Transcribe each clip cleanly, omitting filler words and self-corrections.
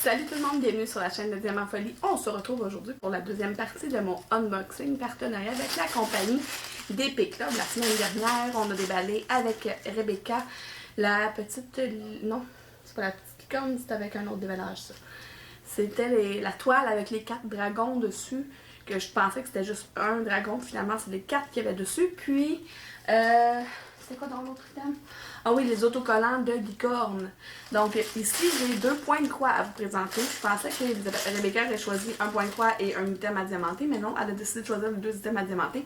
Salut tout le monde, bienvenue sur la chaîne de Diamant Folie. On se retrouve aujourd'hui pour la deuxième partie de mon unboxing partenariat avec la compagnie d'Épée Club. La semaine dernière, on a déballé avec Rebecca la petite... Non, c'est pas la petite licorne, c'est avec un autre déballage ça. C'était la toile avec les 4 dragons dessus, que je pensais que c'était juste un dragon, finalement c'est les 4 qu'il y avait dessus. Puis, c'est quoi dans l'autre item? Ah oui, les autocollants de licorne. Donc ici, j'ai 2 points de croix à vous présenter. Je pensais que Rebecca avait choisi un point de croix et un item à diamanter, mais non, elle a décidé de choisir les 2 items à diamanter.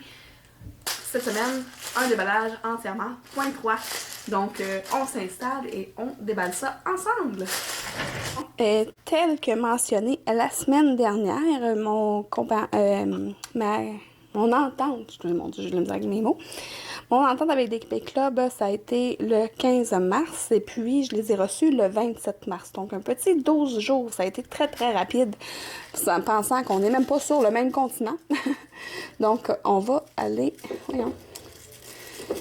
Cette semaine, un déballage entièrement point de croix. Donc on s'installe et on déballe ça ensemble. Tel que mentionné la semaine dernière, mon entente, excusez-moi, je le dis avec mes mots. Mon entente avec Épée Club, ça a été le 15 mars et puis je les ai reçus le 27 mars. Donc un petit 12 jours, ça a été très très rapide, en pensant qu'on n'est même pas sur le même continent. Donc on va aller, voyons,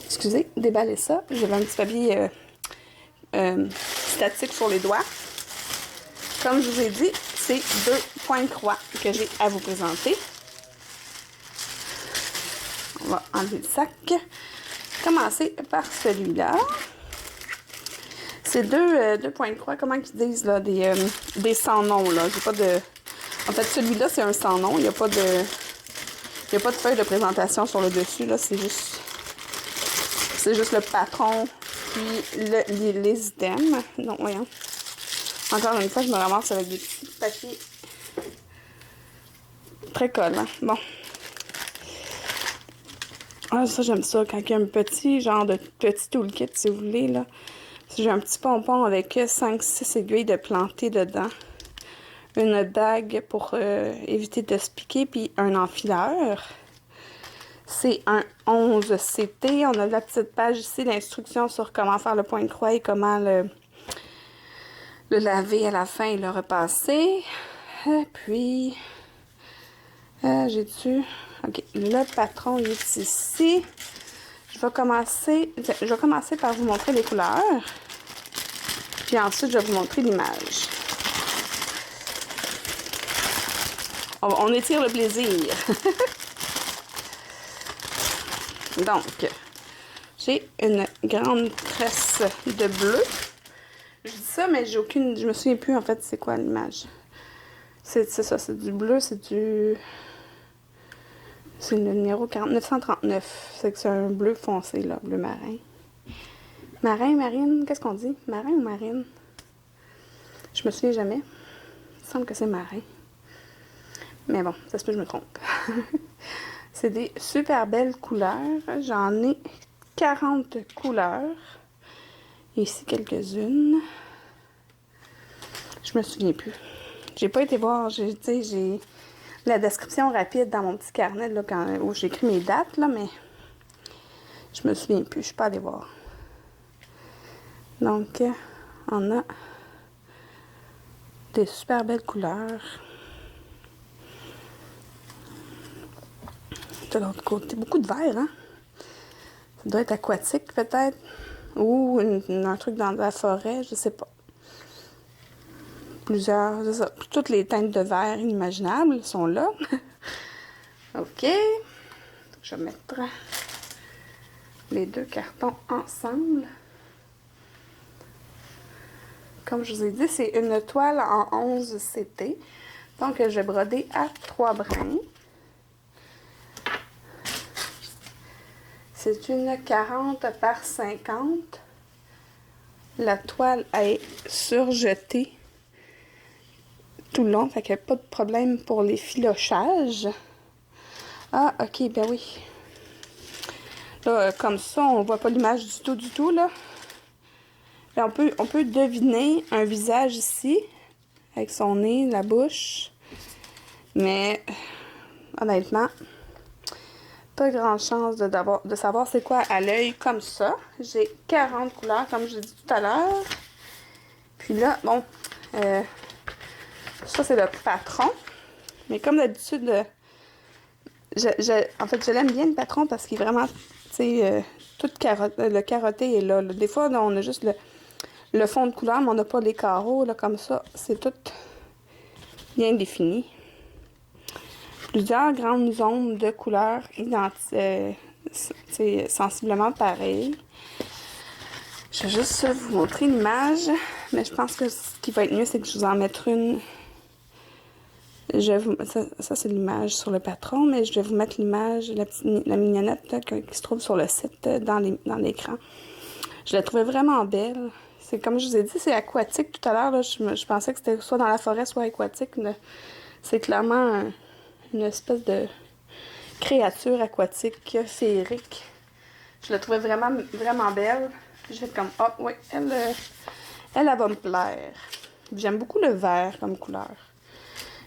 excusez, déballer ça. J'avais un petit papier statique sur les doigts. Comme je vous ai dit, c'est 2 points de croix que j'ai à vous présenter. On va enlever le sac. Commencer par celui-là. C'est deux points de croix, comment ils disent là, des sans noms là. J'ai pas de. En fait, celui-là c'est un sans nom. Il n'y a pas de. Il n'y a pas de feuille de présentation sur le dessus là. C'est juste le patron puis les items. Donc voyons. Encore une fois, je me ramasse avec des petits papiers très collants. Bon. Ah, ça, j'aime ça. Quand il y a un petit genre de petit toolkit, si vous voulez, là. J'ai un petit pompon avec 5-6 aiguilles de planter dedans. Une dague pour éviter de se piquer, puis un enfileur. C'est un 11 CT. On a la petite page ici d'instructions sur comment faire le point de croix et comment le laver à la fin et le repasser. Et puis, j'ai-tu... Ok, le patron il est ici. Je vais commencer par vous montrer les couleurs. Puis ensuite, je vais vous montrer l'image. On étire le plaisir. Donc, j'ai une grande tresse de bleu. Je dis ça, mais j'ai aucune... Je me souviens plus, en fait, c'est quoi l'image. C'est ça, c'est du bleu, c'est du... C'est le numéro 939. C'est que c'est un bleu foncé, là, bleu marin. Marin, marine, qu'est-ce qu'on dit? Marin ou marine? Je me souviens jamais. Il me semble que c'est marin. Mais bon, ça se peut que je me trompe. C'est des super belles couleurs. J'en ai 40 couleurs. Ici, quelques-unes. Je me souviens plus. J'ai pas été voir, j'ai la description rapide dans mon petit carnet là, où j'écris mes dates, là, mais je me souviens plus, je suis pas allée voir. Donc, on a des super belles couleurs. De l'autre côté, beaucoup de vert, hein? Ça doit être aquatique, peut-être. Ou un truc dans la forêt, je sais pas. Plusieurs, c'est ça. Toutes les teintes de vert inimaginables sont là. Ok. Je vais mettre les 2 cartons ensemble. Comme je vous ai dit, c'est une toile en 11 CT. Donc, je vais broder à 3 brins. C'est une 40 par 50. La toile est surjetée tout le long, fait qu'il n'y a pas de problème pour les filochages. Ah, ok, ben oui. Là, comme ça, on voit pas l'image du tout, là. Là, on peut deviner un visage ici, avec son nez, la bouche. Mais, honnêtement, pas grand chance de savoir c'est quoi à l'œil comme ça. J'ai 40 couleurs, comme je l'ai dit tout à l'heure. Puis là, bon, ça, c'est le patron. Mais comme d'habitude, en fait, je l'aime bien le patron parce qu'il est vraiment, tu sais, le carotté est là. Des fois, là, on a juste le fond de couleur, mais on n'a pas les carreaux, là, comme ça. C'est tout bien définie. Plusieurs grandes zones de couleurs sensiblement pareilles. Je vais juste vous montrer l'image, mais je pense que ce qui va être mieux, c'est que je vous en mette une. Ça c'est l'image sur le patron, mais je vais vous mettre l'image, la mignonnette là, qui se trouve sur le site dans l'écran. Je la trouvais vraiment belle. C'est comme je vous ai dit, c'est aquatique tout à l'heure. Je pensais que c'était soit dans la forêt, soit aquatique. C'est clairement une espèce de créature aquatique, féerique. Je la trouvais vraiment, vraiment belle. Puis j'ai fait comme, ah oui, elle va me plaire. J'aime beaucoup le vert comme couleur.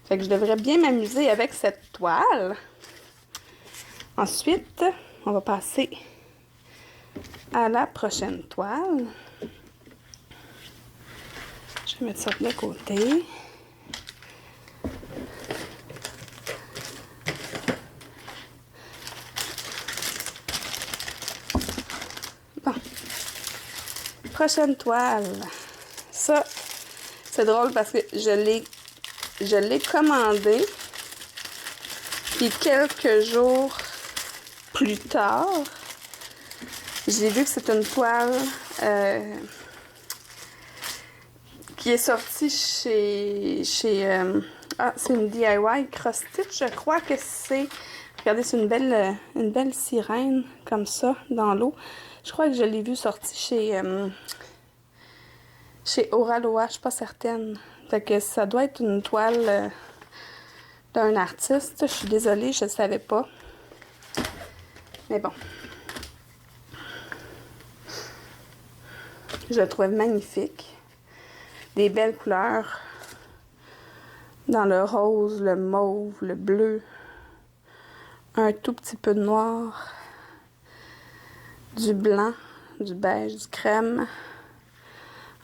Fait que je devrais bien m'amuser avec cette toile. Ensuite, on va passer à la prochaine toile. Je vais mettre ça de côté. Bon. Prochaine toile. Ça, c'est drôle parce que je l'ai commandé. Puis quelques jours plus tard, j'ai vu que c'est une toile qui est sortie chez c'est une DIY Cross Stitch, je crois que c'est. Regardez, c'est une belle sirène comme ça dans l'eau. Je crois que je l'ai vue sortie chez Oraloa, je suis pas certaine. Fait que ça doit être une toile d'un artiste. Je suis désolée, je ne savais pas. Mais bon. Je le trouve magnifique. Des belles couleurs. Dans le rose, le mauve, le bleu. Un tout petit peu de noir. Du blanc, du beige, du crème.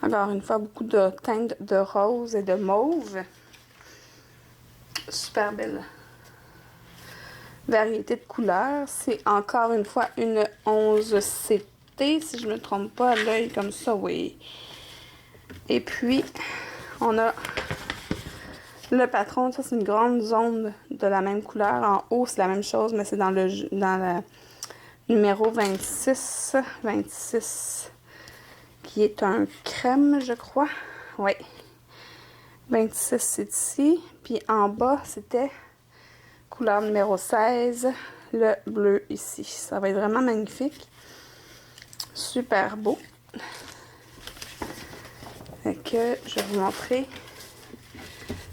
Encore une fois, beaucoup de teintes de rose et de mauve. Super belle variété de couleurs. C'est encore une fois une 11CT, si je ne me trompe pas, à l'œil comme ça, oui. Et puis, on a le patron. Ça, c'est une grande zone de la même couleur. En haut, c'est la même chose, mais c'est dans le numéro 26. 26, qui est un crème, je crois. Oui. 26, c'est ici. Puis en bas, c'était couleur numéro 16, le bleu ici. Ça va être vraiment magnifique. Super beau. Fait que je vais vous montrer.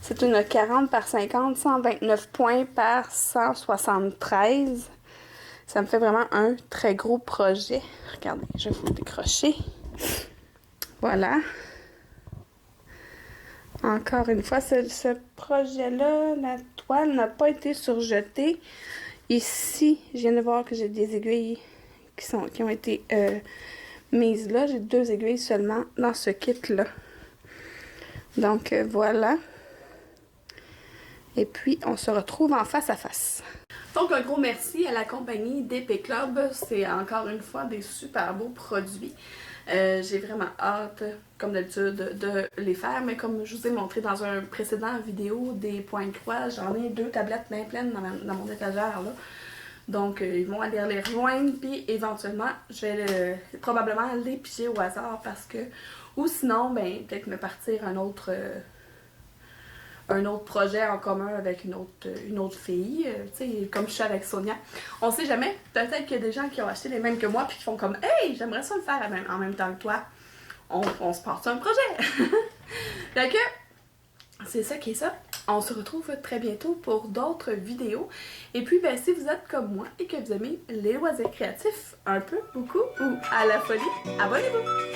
C'est une 40 par 50, 129 points par 173. Ça me fait vraiment un très gros projet. Regardez, je vais vous le décrocher. Voilà. Encore une fois, ce projet-là, la toile n'a pas été surjetée. Ici, je viens de voir que j'ai des aiguilles qui ont été mises là. J'ai 2 aiguilles seulement dans ce kit-là. Donc, voilà. Et puis, on se retrouve en face à face. Donc, un gros merci à la compagnie DP Club. C'est encore une fois des super beaux produits. J'ai vraiment hâte, comme d'habitude, de les faire. Mais comme je vous ai montré dans un précédent vidéo des points de croix, j'en ai 2 tablettes bien pleines dans mon étagère, là. Donc, ils vont aller les rejoindre. Puis, éventuellement, je vais probablement les piger au hasard parce que... Ou sinon, ben peut-être me partir un autre projet en commun avec une autre fille, tu sais, comme je suis avec Sonia. On sait jamais, peut-être qu'il y a des gens qui ont acheté les mêmes que moi puis qui font comme « Hey, j'aimerais ça le faire en même temps que toi. » On se part sur un projet. Fait que, c'est ça qui est ça. On se retrouve très bientôt pour d'autres vidéos. Et puis, ben, si vous êtes comme moi et que vous aimez les loisirs créatifs un peu, beaucoup ou à la folie, abonnez-vous!